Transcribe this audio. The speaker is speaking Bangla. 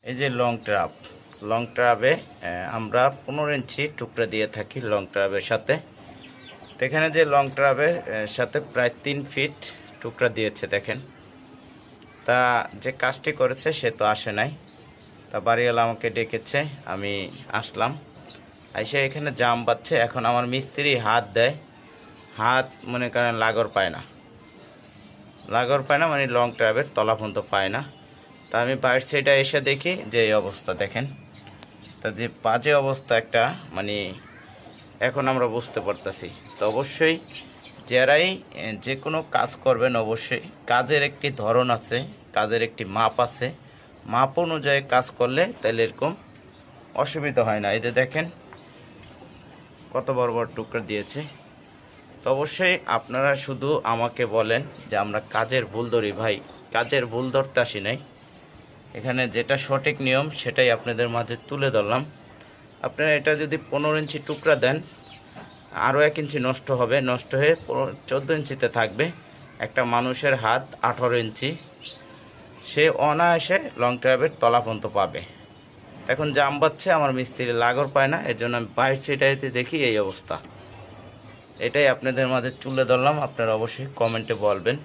এই যে লং ট্রাবে আমরা 15 ইঞ্চি টুকরা দিয়ে থাকি লং ট্রাবের সাথে। তো এখানে যে লং ট্রাবের সাথে প্রায় 3 ফিট টুকরা দিয়েছে দেখেন। তা যে কাজটি করেছে সে তো আসে নাই, তা বাড়িওয়ালা আমাকে ডেকেছে, আমি আসলাম। এসে এখানে জাম বাচ্ছে। এখন আমার মিস্ত্রি হাত দেয়, হাত মনে করেন লাগর পায় না, মানে লং ট্রাবের তলা পর্যন্ত পায় না। তা আমি বাইর সাইডে এসে দেখি যে এই অবস্থা দেখেন। তা যে বাজে অবস্থা একটা, মানে এখন আমরা বুঝতে পারতেছি। তো অবশ্যই যারাই যে কোনো কাজ করবেন, অবশ্যই কাজের একটি ধরন আছে, কাজের একটি মাপ আছে, মাপ অনুযায়ী কাজ করলে তাহলে এরকম অসুবিধা হয় না। এই যে দেখেন কত বড় বড় টুকরা দিয়েছে। তো অবশ্যই আপনারা শুধু আমাকে বলেন যে আমরা কাজের ভুল ধরি, ভাই কাজের ভুল ধরতে আসি নাই। এখানে যেটা সঠিক নিয়ম সেটাই আপনাদের মাঝে তুলে ধরলাম। আপনারা এটা যদি 15 ইঞ্চি টুকরা দেন, আরও 1 ইঞ্চি নষ্ট হবে, নষ্ট হয়ে 14 ইঞ্চিতে থাকবে। একটা মানুষের হাত 18 ইঞ্চি, সে অনায়াসে লং ট্রাবের তলা পর্যন্ত পাবে। এখন জাম বাচ্ছে, আমার মিস্ত্রি লাগর পায় না, এর জন্য আমি বাইর সেটাইতে দেখি এই অবস্থা। এটাই আপনাদের মাঝে তুলে ধরলাম। আপনারা অবশ্যই কমেন্টে বলবেন।